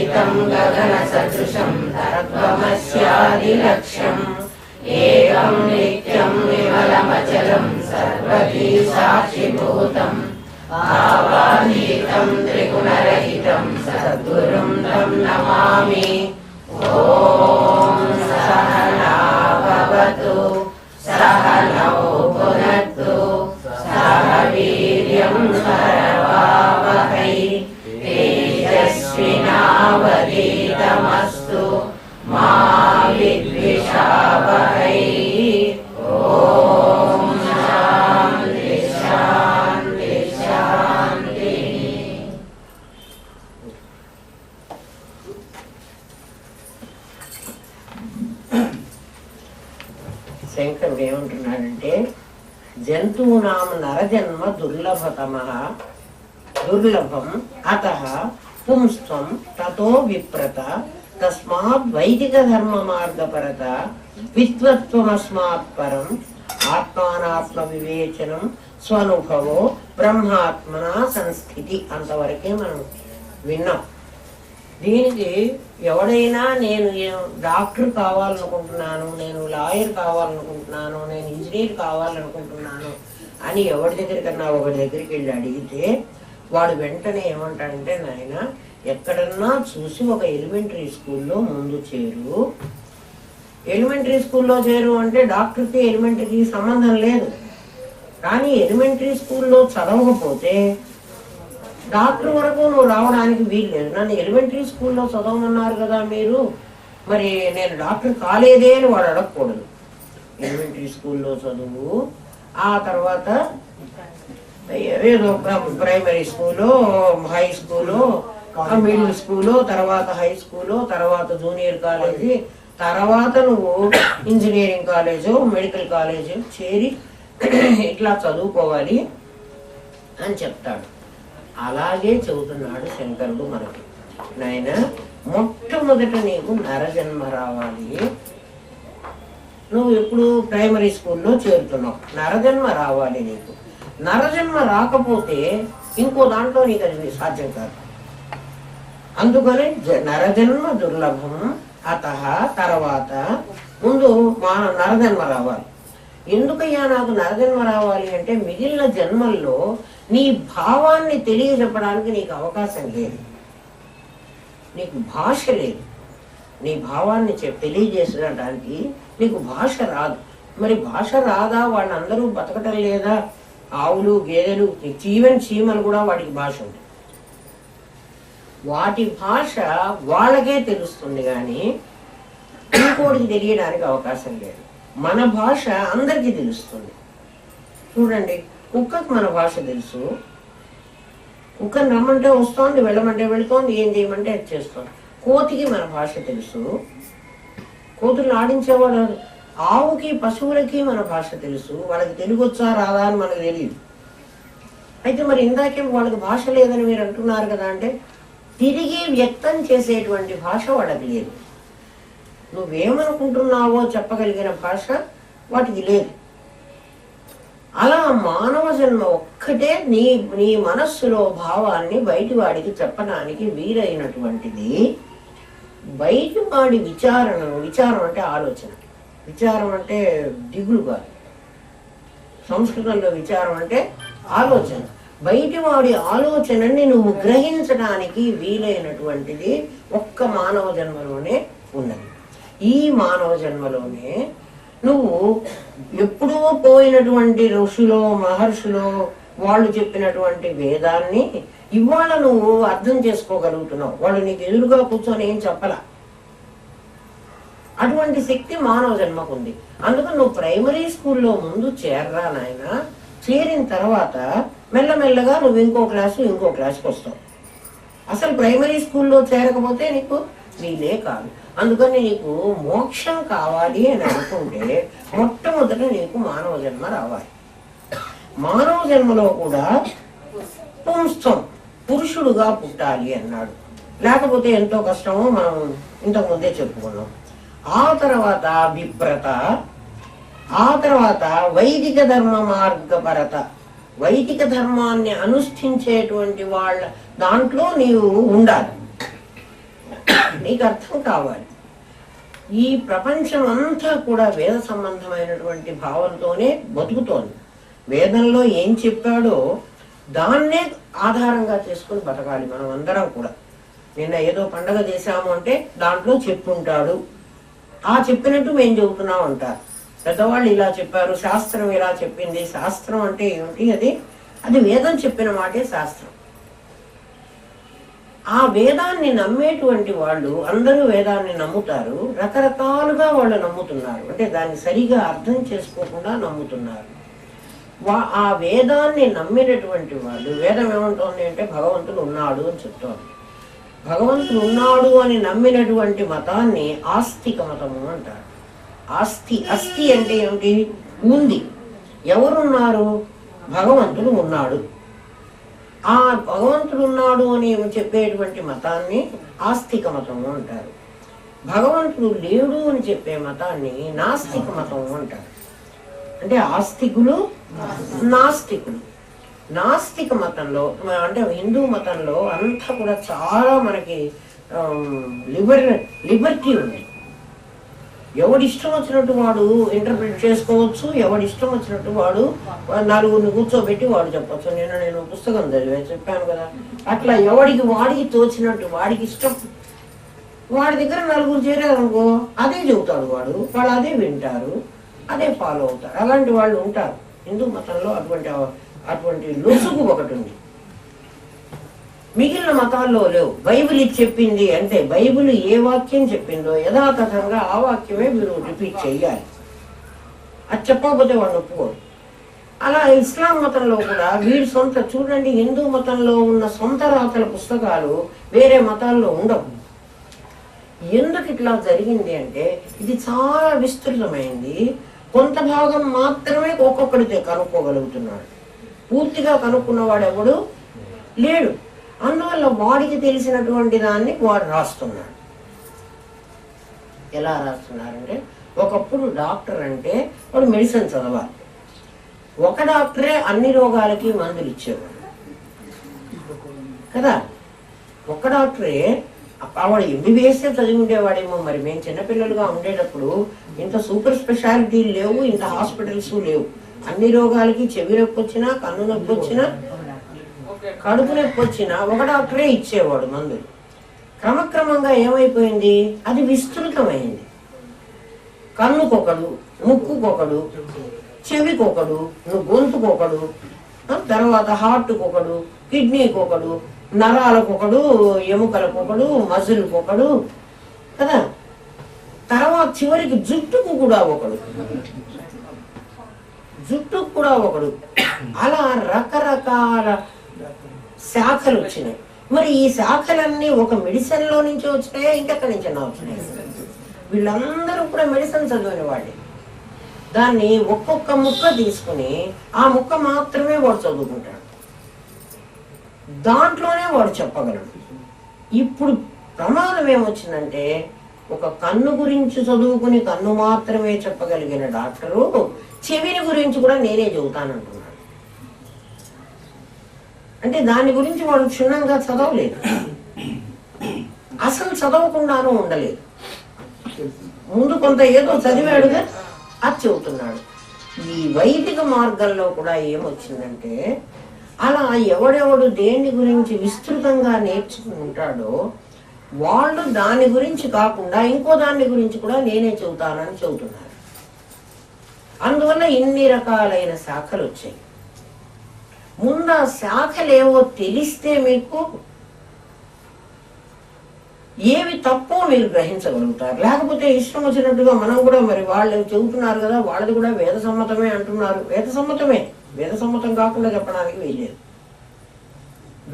गगनसमाहितं गगनसदृशं तत्त्वमस्यादिलक्ष्यम् एकं नित्यं विमलमचलं सर्वधी साक्षिभूतम् भावातीतं त्रिगुणरहितं सद्गुरुं तं नमामि। ॐ सहना भवतु सहनौ भुनक्तु सह वीर्यं करवावहै तेजस्विनावधीतमस्तु मा विद्विषावहै। ॐ शान्ति शान्ति शान्ति। శంకరుడు ఏమంటున్నాడంటే జంతువునాం నరజన్మ దుర్లభం అతః పుంస్త్వం తతో విప్రత తస్మాత్ వైదిక ధర్మ మార్గపరత విద్వత్వమస్మాత్ పరం ఆత్మానాత్మ వివేచనం స్వనుభవో బ్రహ్మాత్మన సంస్థితి. అంతవరకే మనం విన్నాం. దీనికి ఎవడైనా నేను డాక్టర్ కావాలనుకుంటున్నాను, నేను లాయర్ కావాలనుకుంటున్నాను, నేను ఇంజనీర్ కావాలనుకుంటున్నాను అని ఎవరి దగ్గరికన్నా ఒకరి దగ్గరికి వెళ్ళి అడిగితే వాడు వెంటనే ఏమంటాడంటే, నాయన ఎక్కడన్నా చూసి ఒక ఎలిమెంటరీ స్కూల్లో ముందు చేరు. ఎలిమెంటరీ స్కూల్లో చేరు అంటే డాక్టర్కి ఎలిమెంటరీకి సంబంధం లేదు. కానీ ఎలిమెంటరీ స్కూల్లో చదవకపోతే డాక్టర్ వరకు నువ్వు రావడానికి వీల్లేదు. నన్ను ఎలిమెంటరీ స్కూల్లో చదవమన్నారు కదా మీరు, మరి నేను డాక్టర్ కాలేదే అని వాడు అడగకూడదు. ఎలిమెంటరీ స్కూల్లో చదువు, ఆ తర్వాత ఏదో ప్రైమరీ స్కూలో, హై స్కూలో, మిడిల్ స్కూలో, తర్వాత హై స్కూలో, తర్వాత జూనియర్ కాలేజీ, తర్వాత నువ్వు ఇంజనీరింగ్ కాలేజు, మెడికల్ కాలేజు చేరి ఇట్లా చదువుకోవాలి అని చెప్తాడు. అలాగే చెబుతున్నాడు శంకరుడు మనకి. నాయన మొట్టమొదట నీకు నరజన్మ రావాలి. నువ్వు ఇప్పుడు ప్రైమరీ స్కూల్లో చేరుతున్నావు, నరజన్మ రావాలి నీకు. నరజన్మ రాకపోతే ఇంకో దాంట్లో నీకు అది సాధ్యం కాదు. అందుకని నరజన్మ దుర్లభం అతః, తర్వాత ముందు నరజన్మ రావాలి. ఎందుకయ్యా నాకు నరజన్మ రావాలి అంటే, మిగిలిన జన్మల్లో నీ భావాన్ని తెలియజెప్పడానికి నీకు అవకాశం లేదు, నీకు భాష లేదు. నీ భావాన్ని తెలియజేసడానికి నీకు భాష రాదు. మరి భాష రాదా? వాళ్ళందరూ బతకటం లేదా? ఆవులు, గేదెలు, ఈవెన్ చీమలు కూడా వాటికి భాష ఉంది. వాటి భాష వాళ్ళకే తెలుస్తుంది కానీ ఇంకోటికి తెలియడానికి అవకాశం లేదు. మన భాష అందరికీ తెలుస్తుంది. చూడండి, కుక్కకు మన భాష తెలుసు. కుక్కని రమ్మంటే వస్తోంది, వెళ్ళమంటే వెళుతోంది, ఏం చేయమంటే అది చేస్తోంది. కోతికి మన భాష తెలుసు, కోతులు ఆడించేవాడు. ఆవుకి, పశువులకి మన భాష తెలుసు. వాళ్ళకి తెలుగు వచ్చా రాదా అని మనకు తెలియదు. అయితే మరి ఇందాకే వాళ్ళకి భాష లేదని మీరు అంటున్నారు కదా అంటే, తిరిగి వ్యక్తం చేసేటువంటి భాష వాళ్ళకి లేదు. నువ్వేమనుకుంటున్నావో చెప్పగలిగిన భాష వాటికి లేదు. అలా మానవ జన్మ ఒక్కటే నీ మనస్సులో భావాన్ని బయటి వాడికి చెప్పడానికి వీలైనటువంటిది. బయటి వాడి విచారం అంటే ఆలోచన, విచారం అంటే దిగులు కాదు. సంస్కృతంలో విచారం అంటే ఆలోచన. బయటి వాడి ఆలోచనని నువ్వు గ్రహించడానికి వీలైనటువంటిది ఒక్క మానవ జన్మలోనే ఉన్నది. ఈ మానవ జన్మలోనే నువ్వు ఎప్పుడూ పోయినటువంటి ఋషులో, మహర్షులో వాళ్ళు చెప్పినటువంటి వేదాన్ని ఇవాళ నువ్వు అర్థం చేసుకోగలుగుతున్నావు. వాళ్ళు నీకు ఎదురుగా కూర్చొని ఏం చెప్పలా. అటువంటి శక్తి మానవ జన్మకు ఉంది. అందుకని నువ్వు ప్రైమరీ స్కూల్లో ముందు చేరరా నాయన. చేరిన తర్వాత మెల్లమెల్లగా నువ్వు ఇంకో క్లాస్కి వస్తావు. అసలు ప్రైమరీ స్కూల్లో చేరకపోతే నీకు వీలే కాదు. అందుకని నీకు మోక్షం కావాలి అని అనుకుంటే మొట్టమొదట నీకు మానవ జన్మ రావాలి. మానవ జన్మలో కూడా పుంస్త్వం, పురుషుడుగా పుట్టాలి అన్నాడు. లేకపోతే ఎంతో కష్టమో మనం ఇంతకు ముందే చెప్పుకున్నాం. ఆ తర్వాత విప్రత, ఆ తర్వాత వైదిక ధర్మ మార్గపరత, వైదిక ధర్మాన్ని అనుష్ఠించేటువంటి వాళ్ళ దాంట్లో నీవు ఉండాలి. నీకు అర్థం కావాలి. ఈ ప్రపంచం అంతా కూడా వేద సంబంధమైనటువంటి భావంతోనే బతుకుతోంది. వేదంలో ఏం చెప్పాడో దాన్నే ఆధారంగా చేసుకుని బతకాలి మనం అందరం కూడా. నిన్న ఏదో పండగ చేశాము అంటే దాంట్లో చెప్పుంటాడు, ఆ చెప్పినట్టు మేము చెబుతున్నాం అంటారు. పెద్దవాళ్ళు ఇలా చెప్పారు, శాస్త్రం ఇలా చెప్పింది. శాస్త్రం అంటే ఏమిటి? అది వేదం చెప్పిన మాటే శాస్త్రం. ఆ వేదాన్ని నమ్మేటువంటి వాళ్ళు అందరూ వేదాన్ని నమ్ముతారు, రకరకాలుగా వాళ్ళు నమ్ముతున్నారు. అంటే దాన్ని సరిగా అర్థం చేసుకోకుండా నమ్ముతున్నారు. ఆ వేదాన్ని నమ్మినటువంటి వాళ్ళు, వేదం ఏమంటోంది అంటే భగవంతుడు ఉన్నాడు అని చెప్తోంది. భగవంతుడు ఉన్నాడు అని నమ్మినటువంటి మతాన్ని ఆస్తిక మతము అంటారు. అస్థి అంటే ఏమిటి? ఉంది. ఎవరున్నారు? భగవంతుడు ఉన్నాడు. ఆ భగవంతుడు ఉన్నాడు అని చెప్పేటువంటి మతాన్ని ఆస్తిక మతము అంటారు. భగవంతుడు లేడు అని చెప్పే మతాన్ని నాస్తిక మతము అంటారు. అంటే ఆస్తికులు, నాస్తికులు. నాస్తిక మతంలో అంటే హిందూ మతంలో అంతా కూడా చాలా మనకి లిబర్టీ ఉంది. ఎవడిష్టం వచ్చినట్టు వాడు ఇంటర్ప్రిట్ చేసుకోవచ్చు, ఎవడిష్టం వచ్చినట్టు వాడు నలుగురిని కూర్చోబెట్టి వాడు చెప్పచ్చు. నేను పుస్తకం చెప్పాను కదా, అట్లా వాడికి తోచినట్టు వాడికి ఇష్టం, వాడి దగ్గర నలుగురు చేరారనుకో అదే చెబుతాడు వాడు, వాళ్ళు అదే వింటారు, అదే ఫాలో అవుతారు. అలాంటి వాళ్ళు ఉంటారు హిందూ మతంలో. అటువంటి లొసుగు ఒకటి ఉంది, మిగిలిన మతాల్లో లేవు. బైబిల్ ఇది చెప్పింది అంటే బైబిల్ ఏ వాక్యం చెప్పిందో యథాతథంగా ఆ వాక్యమే మీరు రిపీట్ చేయాలి. అది చెప్పకపోతే వాడు ఒప్పుకోరు. అలా ఇస్లాం మతంలో కూడా వీడి సొంత, చూడండి, హిందూ మతంలో ఉన్న సొంత రాతల పుస్తకాలు వేరే మతాల్లో ఉండవు. ఎందుకు ఇట్లా జరిగింది అంటే ఇది చాలా విస్తృతమైంది. కొంత భాగం మాత్రమే ఒక్కొక్కడితే కనుక్కోగలుగుతున్నాడు. పూర్తిగా కనుక్కున్నవాడు ఎవడు లేడు. అందువల్ల వాడికి తెలిసినటువంటి దాన్ని వాడు రాస్తున్నాడు. ఎలా రాస్తున్నారంటే, ఒకప్పుడు డాక్టర్ అంటే వాడు మెడిసిన్ చదవాలి. ఒక డాక్టరే అన్ని రోగాలకి మందులు ఇచ్చేవాడు కదా. ఒక డాక్టరే వాడు MBBS చదివి ఉండేవాడేమో. మరి మేము చిన్నపిల్లలుగా ఉండేటప్పుడు ఇంత సూపర్ స్పెషాలిటీలు లేవు, ఇంత హాస్పిటల్స్ లేవు. అన్ని రోగాలకి చెవి నొప్పి వచ్చినా, కన్ను నొప్పి వచ్చినా, కడుపు నొప్పి వచ్చినా ఒక డాక్టరే ఇచ్చేవాడు మందులు. క్రమక్రమంగా ఏమైపోయింది? అది విస్తృతమైంది. కన్నుకొకడు, ముక్కుకొకడు, చెవికొకడు, గొంతుకొకడు, తర్వాత హార్ట్కొకడు, కిడ్నీకొకడు, నరాలకొకడు, ఎముకలకొకడు, మజిల్కొకడు కదా. తర్వాత చివరికి జుట్టుకు కూడా ఒకడు, జుట్టుకు కూడా ఒకడు. అలా రకరకాల శాఖలు వచ్చినాయి. మరి ఈ శాఖలన్నీ ఒక మెడిసిన్ లో నుంచి వచ్చినాయా, ఇంకెక్కడి నుంచి వచ్చినాయి? వీళ్ళందరూ కూడా మెడిసిన్ చదివిన వాళ్ళే. దాన్ని ఒక్కొక్క ముక్క తీసుకుని ఆ ముక్క మాత్రమే వాడు చదువుకుంటాడు, దాంట్లోనే వాడు చెప్పగలడు. ఇప్పుడు ప్రమాదం ఏమొచ్చిందంటే, ఒక కన్ను గురించి చదువుకుని కన్ను మాత్రమే చెప్పగలిగిన డాక్టరు చెవిని గురించి కూడా నేనే చెబుతానంటున్నాడు. అంటే దాని గురించి వాడు క్షుణ్ణంగా చదవలేదు, అసలు చదవకుండానూ ఉండలేదు. ముందు కొంత ఏదో చదివాడుగా అది చెబుతున్నాడు. ఈ వైదిక మార్గంలో కూడా ఏమొచ్చిందంటే, అలా ఎవడెవడు దేని గురించి విస్తృతంగా నేర్చుకుంటాడో వాళ్ళు దాని గురించి కాకుండా ఇంకో దాని గురించి కూడా నేనే చెబుతానని చెబుతున్నారు. అందువల్ల ఇన్ని రకాలైన శాఖలు వచ్చాయి. ముందు ఆ శాఖలేవో తెలిస్తే మీకు ఏవి తప్పో మీరు గ్రహించగలుగుతారు. లేకపోతే ఇష్టం వచ్చినట్టుగా మనం కూడా, మరి వాళ్ళు చెబుతున్నారు కదా, వాళ్ళది కూడా వేద సమ్మతమే అంటున్నారు. వేద సమ్మతమే, వేద సమ్మతం కాకుండా చెప్పడానికి వీల్లేదు.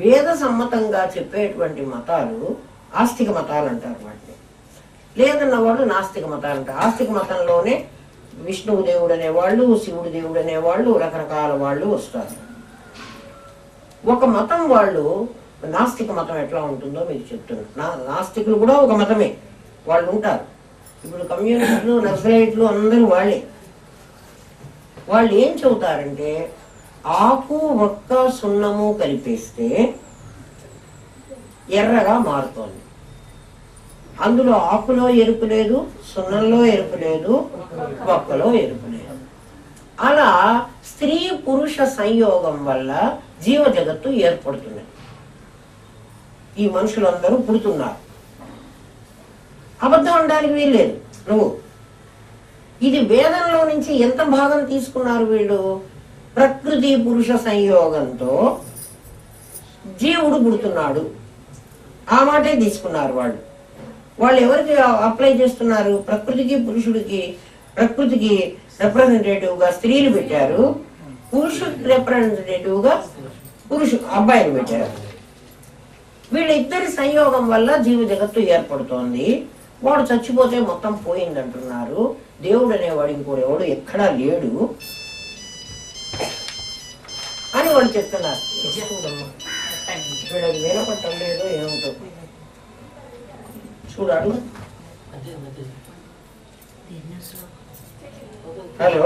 వేద సమ్మతంగా చెప్పేటువంటి మతాలు ఆస్తిక మతాలు అంటారు వాటిని. లేదన్న వాళ్ళు నాస్తిక మతాలు అంటారు. ఆస్తిక మతంలోనే విష్ణువు దేవుడు అనేవాళ్ళు, శివుడు దేవుడు అనేవాళ్ళు, రకరకాల వాళ్ళు వస్తారు. ఒక మతం వాళ్ళు, నాస్తిక మతం ఎట్లా ఉంటుందో మీకు చెప్తున్నారు. నాస్తికులు కూడా ఒక మతమే, వాళ్ళు ఉంటారు. ఇప్పుడు కమ్యూనిస్టులు, నక్సలైట్లు అందరూ వాళ్ళే. వాళ్ళు ఏం చెబుతారంటే, ఆకు ఒక్క సున్నము కలిపేస్తే ఎర్రగా మారుతోంది. అందులో ఆకులో ఎరుపు లేదు, సున్నంలో ఎరుపు లేదు, బొక్కలో ఎరుపు లేదు. అలా స్త్రీ పురుష సంయోగం వల్ల జీవ జగత్తు ఏర్పడుతున్నది. ఈ మనుషులందరూ పుడుతున్నారు. అబద్ధం అనడానికి వీల్లేదు. నువ్వు ఇది వేదంలో నుంచి ఎంత భాగం తీసుకున్నారు వీళ్ళు? ప్రకృతి పురుష సంయోగంతో జీవుడు పుడుతున్నాడు, ఆ మాటే తీసుకున్నారు వాళ్ళు. వాళ్ళు ఎవరికి అప్లై చేస్తున్నారు? ప్రకృతికి పురుషుడికి. ప్రకృతికి రిప్రజెంటేటివ్ గా స్త్రీలు పెట్టారు, పురుషుడికి రిప్రజెంటేటివ్ గా అబ్బాయిలు పెట్టారు. వీళ్ళిద్దరి సంయోగం వల్ల జీవ జగత్తు ఏర్పడుతోంది. వాడు చచ్చిపోతే మొత్తం పోయిందంటున్నారు. దేవుడు అనేవాడు ఇంకోడు ఎవడు ఎక్కడా లేడు అని వాళ్ళు చెప్తున్నారు. వీళ్ళకి వినపట్టం లేదో ఏమిటో చూడాడు. హలో,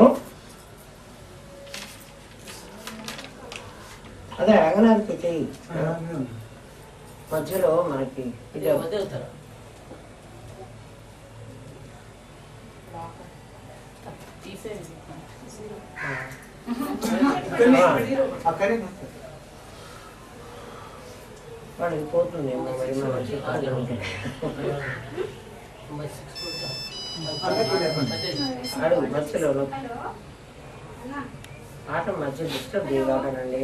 అదే రంగనాథ్కి చెయ్యి. మధ్యలో మనకి వాడికి పోతుందేమో మరి అడుగు మధ్యలో ఆట మధ్య డిస్టర్బ్ చేయగానండి.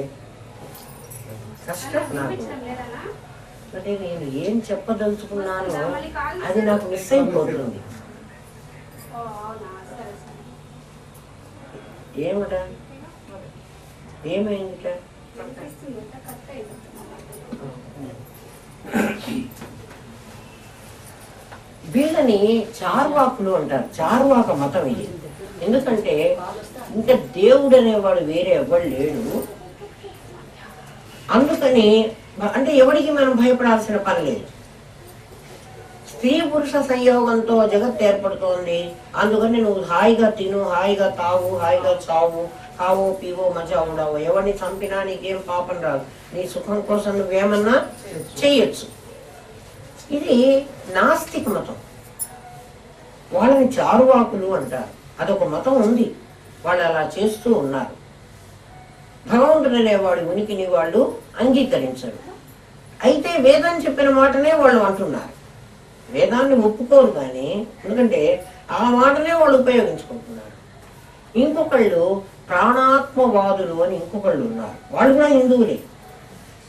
కష్టం నాకు. అంటే నేను ఏం చెప్పదలుచుకున్నానో అది నాకు మిస్ అయిపోతుంది. ఏమట ఏమైందిట? వీళ్ళని చార్వాకులు అంటారు. చార్వాక మతం ఇది. ఎందుకంటే ఇంకా దేవుడు అనేవాడు వేరే ఎవడు లేడు. అందుకని అంటే ఎవరికి మనం భయపడాల్సిన పని లేదు. స్త్రీ పురుష సంయోగంతో జగత్ ఏర్పడుతోంది. అందుకని నువ్వు హాయిగా తిను, హాయిగా తావు, హాయిగా చావు, కావో పీవో మజా ఉండవు. ఎవరిని చంపినా నీకేం పాపం రాదు. నీ సుఖం కోసం నువ్వేమన్నా చెయ్యొచ్చు. ఇది నాస్తిక మతం. వాళ్ళని చారువాకులు అంటారు. అదొక మతం ఉంది, వాళ్ళు అలా చేస్తూ ఉన్నారు. భగవంతుడు అనేవాడి ఉనికిని వాళ్ళు అంగీకరించరు. అయితే వేదం చెప్పిన మాటనే వాళ్ళు అంటున్నారు. వేదాన్ని ఒప్పుకోరు కానీ, ఎందుకంటే ఆ మాటనే వాళ్ళు ఉపయోగించుకుంటున్నారు. ఇంకొకళ్ళు ప్రాణాత్మవాదులు అని ఇంకొకళ్ళు ఉన్నారు. వాళ్ళు కూడా హిందువులే.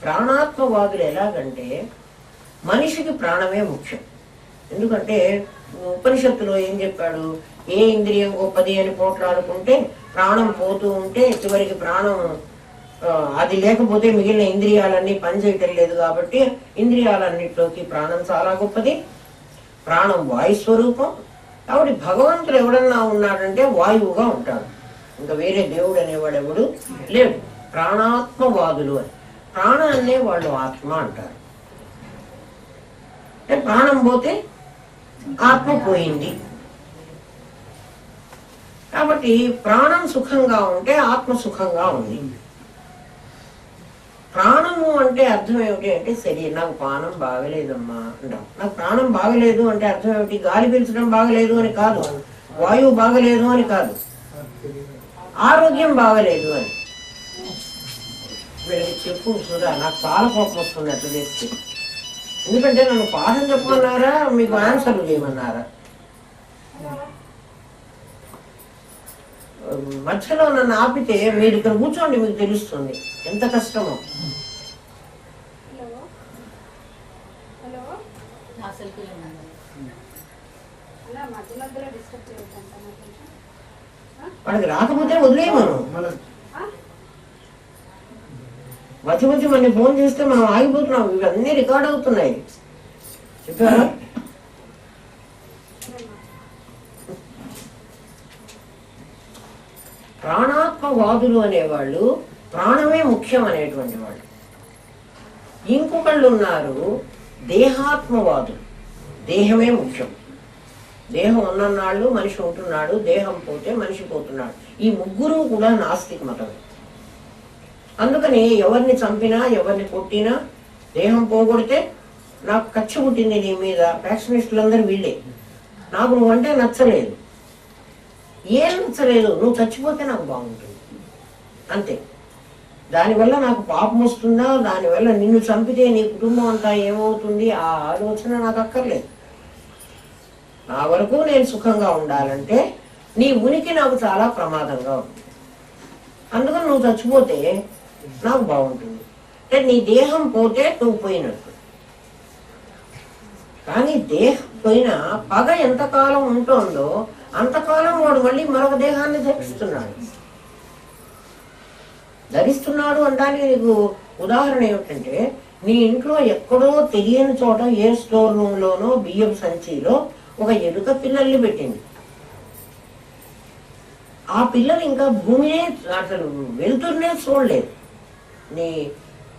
ప్రాణాత్మవాదులు ఎలాగంటే మనిషికి ప్రాణమే ముఖ్యం. ఎందుకంటే ఉపనిషత్తులో ఏం చెప్పాడు? ఏ ఇంద్రియం గొప్పది అని పోట్లాడుకుంటే ప్రాణం పోతూ ఉంటే చివరికి ప్రాణం అది లేకపోతే మిగిలిన ఇంద్రియాలన్నీ పనిచేయటం లేదు. కాబట్టి ఇంద్రియాలన్నింటిలోకి ప్రాణం చాలా గొప్పది. ప్రాణం వాయు స్వరూపం. కాబట్టి భగవంతుడు ఎవడన్నా ఉన్నాడంటే వాయువుగా ఉంటాడు. ఇంకా వేరే దేవుడు అనేవాడు ఎవడు లేడు. ప్రాణాత్మవాదులు అని. ప్రాణాన్నే వాళ్ళు ఆత్మ అంటారు. అంటే ప్రాణం పోతే ఆత్మ పోయింది. కాబట్టి ప్రాణం సుఖంగా ఉంటే ఆత్మ సుఖంగా ఉంది. ప్రాణము అంటే అర్థం ఏమిటి అంటే, సరే నాకు ప్రాణం బాగలేదమ్మా అంటాం. నాకు ప్రాణం బాగలేదు అంటే అర్థం ఏమిటి? గాలి పీల్చడం బాగలేదు అని కాదు, వాయువు బాగలేదు అని కాదు, ఆరోగ్యం బాగలేదు అని. వీళ్ళకి చెప్పు సుధా, నాకు చాలా కోపం వస్తుంది అట్లా చేస్తే. ఎందుకంటే నన్ను పాఠం చెప్పమన్నారా, మీకు ఆన్సర్లు చేయమన్నారా? మధ్యలో నన్ను ఆపితే మీరు ఇక్కడ కూర్చోండి, మీకు తెలుస్తుంది ఎంత కష్టమో. వాడికి రాకపోతే వదిలేయమను. మధ్య మధ్య మన ఫోన్ చేస్తే మనం ఆగిపోతున్నాం. ఇవన్నీ రికార్డ్ అవుతున్నాయి. చెప్పారా? ప్రాణాత్మవాదులు అనేవాళ్ళు ప్రాణమే ముఖ్యం అనేటువంటి వాళ్ళు. ఇంకొకళ్ళు ఉన్నారు దేహాత్మవాదులు. దేహమే ముఖ్యం. దేహం ఉన్ననాళ్ళు మనిషి ఉంటున్నాడు, దేహం పోతే మనిషి పోతున్నాడు. ఈ ముగ్గురు కూడా నాస్తిక మతమే. అందుకని ఎవరిని చంపినా ఎవరిని కొట్టినా దేహం పోగొడితే నాకు కచ్చి పుట్టింది నీ మీద, ఫ్యాక్షనిస్టులందరూ వీళ్ళే, నాకు నువ్వంటే నచ్చలేదు, ఏం నచ్చలేదు, నువ్వు చచ్చిపోతే నాకు బాగుంటుంది అంతే. దానివల్ల నాకు పాపం వస్తుందా, దానివల్ల నిన్ను చంపితే నీ కుటుంబం అంతా ఏమవుతుంది, ఆ ఆలోచన నాకు అక్కర్లేదు. నా వరకు నేను సుఖంగా ఉండాలంటే నీ ఉనికి నాకు చాలా ప్రమాదంగా ఉంది, అందుకని నువ్వు చచ్చిపోతే నాకు బాగుంటుంది. అంటే నీ దేహం పోతే నువ్వు పోయినట్టు. కానీ దేహం పోయినా పగ ఎంతకాలం ఉంటుందో అంతకాలం వాడు మళ్ళీ మరొక దేహాన్ని ధరిస్తున్నాడు అనడానికి నీకు ఉదాహరణ ఏమిటంటే, నీ ఇంట్లో ఎక్కడో తెలియని చోట ఏ స్టోర్ రూమ్ లోనో బియ్యం సంచిలో ఒక ఎలుక పిల్లల్ని పెట్టింది. ఆ పిల్లలు ఇంకా భూమినే అసలు వెళ్తున్నే చూడలేదు. నీ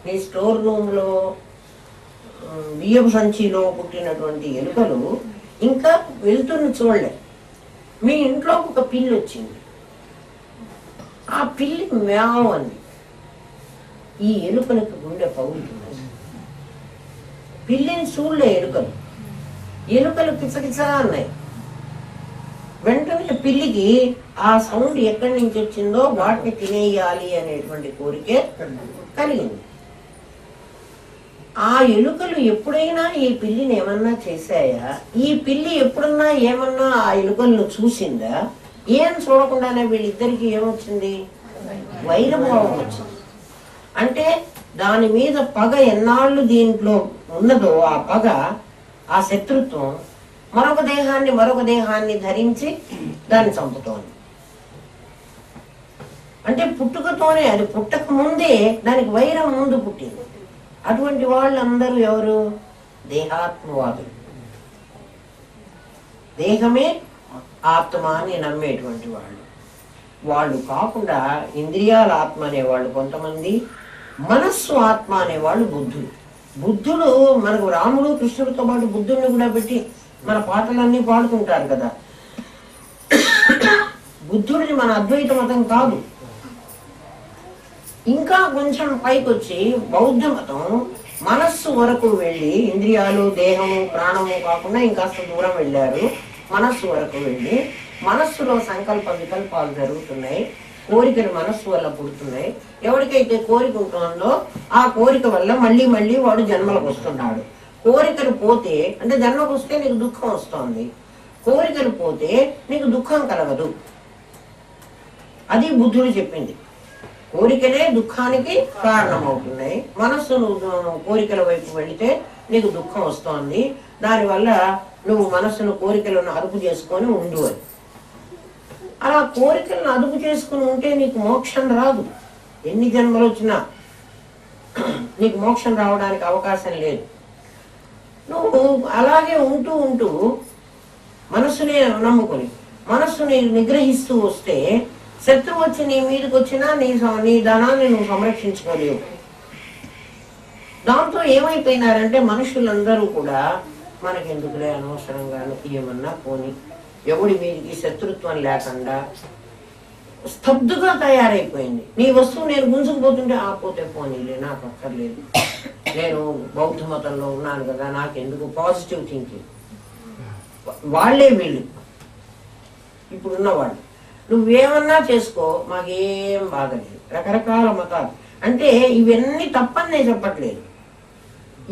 నీ స్టోర్ రూమ్ లో బియ్యం సంచిలో పుట్టినటువంటి ఎలుకలు ఇంకా వెళ్తున్న చూడలేదు. మీ ఇంట్లో ఒక పిల్లి వచ్చింది, ఆ పిల్లి మ్యావ్ అంది. ఈ ఎలుకలకు గుండె పగులుతుంది. పిల్లిని చూడలే ఎలుకలు కిచకిచా అన్నాయి. వెంటనే పిల్లికి ఆ సౌండ్ ఎక్కడి నుంచి వచ్చిందో వాటిని తినేయాలి అనేటువంటి కోరికే కలిగింది. ఆ ఎలుకలు ఎప్పుడైనా ఈ పిల్లిని ఏమన్నా చేశాయా? ఈ పిల్లి ఎప్పుడన్నా ఏమన్నా ఆ ఎలుకలను చూసిందా? ఏం చూడకుండానే వీళ్ళిద్దరికి ఏమొచ్చింది? వైరభావం వచ్చింది. అంటే దాని మీద పగ ఎన్నాళ్ళు దీంట్లో ఉన్నదో ఆ పగ, ఆ శత్రుత్వం మరొక దేహాన్ని ధరించి దాన్ని చంపుతోంది. అంటే పుట్టుకతోనే, అది పుట్టక ముందే దానికి వైరం ముందు పుట్టింది. అటువంటి వాళ్ళందరూ ఎవరు? దేహాత్మవాదులు. దేహమే ఆత్మ అని నమ్మేటువంటి వాళ్ళు కాకుండా ఇంద్రియాల ఆత్మ అనేవాళ్ళు కొంతమంది, మనస్సు ఆత్మ అనేవాళ్ళు బుద్ధుడు మనకు రాముడు కృష్ణుడితో పాటు బుద్ధుడిని కూడా పెట్టి మన పాటలన్నీ పాడుకుంటారు కదా. బుద్ధుడిని మన అద్వైత మతం కాదు. ఇంకా కొంచెం పైకి వచ్చి బౌద్ధ మతం మనస్సు వరకు వెళ్ళి, ఇంద్రియాలు దేహము ప్రాణము కాకుండా ఇంకాస్త దూరం వెళ్ళారు. మనస్సు వరకు వెళ్ళి మనస్సులో సంకల్ప వికల్పాలు జరుగుతున్నాయి, కోరికలు మనస్సు వల్ల పుడుతున్నాయి. ఎవరికైతే కోరిక ఉంటుందో ఆ కోరిక వల్ల మళ్ళీ మళ్ళీ వాడు జన్మలకు వస్తున్నాడు. కోరికలు పోతే, అంటే జన్మకు వస్తే నీకు దుఃఖం వస్తుంది, కోరికలు పోతే నీకు దుఃఖం కలగదు. అది బుద్ధుడు చెప్పింది. కోరికలే దుఃఖానికి కారణమవుతున్నాయి. మనస్సు కోరికల వైపు వెళితే నీకు దుఃఖం వస్తోంది, దానివల్ల నువ్వు మనస్సును కోరికలను అదుపు చేసుకొని ఉండు అని. అలా కోరికలను అదుపు చేసుకుని ఉంటే నీకు మోక్షం రాదు. ఎన్ని జన్మలు వచ్చినా నీకు మోక్షం రావడానికి అవకాశం లేదు. నువ్వు అలాగే ఉంటూ మనస్సునే నమ్ముకొని మనస్సుని నిగ్రహిస్తూ వస్తే శత్రువు వచ్చి నీ మీదకి వచ్చినా నీ ధనాన్ని నువ్వు సంరక్షించుకోలేవు. దాంతో ఏమైపోయినారంటే మనుషులందరూ కూడా మనకెందుకులే అనవసరంగా ఏమన్నా పోని, ఎవడి మీదకి శత్రుత్వం లేకుండా స్తబ్దుగా తయారైపోయింది. నీ వస్తువు నేను గుంజుకుపోతుంటే పోతే పోనీలే, నాకు అక్కర్లేదు, నేను బౌద్ధ మతంలో ఉన్నాను కదా, నాకెందుకు, పాజిటివ్ థింకింగ్. వాళ్లే వీళ్ళు ఇప్పుడున్న వాళ్ళు. నువ్వేమన్నా చేసుకో, మాకేం బాధలేదు. రకరకాల మతాలు అంటే ఇవన్నీ తప్పని నేను చెప్పట్లేదు.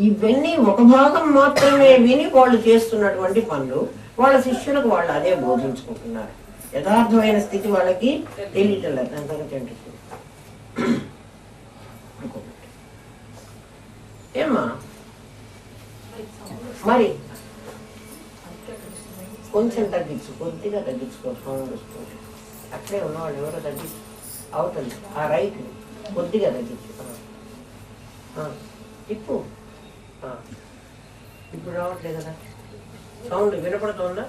ఇవన్నీ ఒక భాగం మాత్రమే విని వాళ్ళు చేస్తున్నటువంటి పనులు. వాళ్ళ శిష్యులకు వాళ్ళు అదే బోధించుకుంటున్నారు. యథార్థమైన స్థితి వాళ్ళకి తెలియటం లేదు. అంతకంటే ఏమ్మా మరి కొంచెం తగ్గించు, కొద్దిగా తగ్గించుకో, సౌండ్ వస్తుంది. అక్కడే ఉన్నవాళ్ళు ఎవరో తగ్గించు, అవుతుంది ఆ రైట్ కొద్దిగా తగ్గించు. ఇప్పుడు ఇప్పుడు రావట్లేదు కదా సౌండ్, వినపడుతుందా?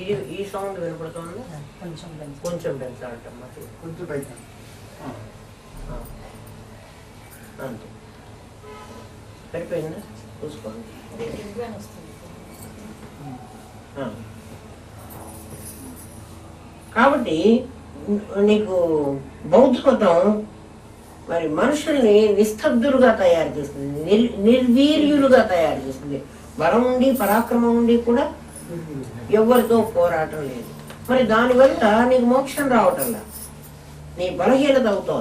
ఇది ఈ సౌండ్ వినపడుతుందా? కొంచెం పెంచాలంటమ్మా, అంతే సరిపోయిందా? చూసుకోండి. కాబట్టి నీకు బౌద్ధ మతం మరి మనుషుల్ని నిస్తబ్దులుగా తయారు చేస్తుంది, నిర్వీర్యులుగా తయారు చేస్తుంది. బలం ఉండి పరాక్రమం ఉండి కూడా ఎవరితో పోరాటం లేదు. మరి దానివల్ల నీకు మోక్షం రావటంలా, నీ బలహీనత అవుతోంది.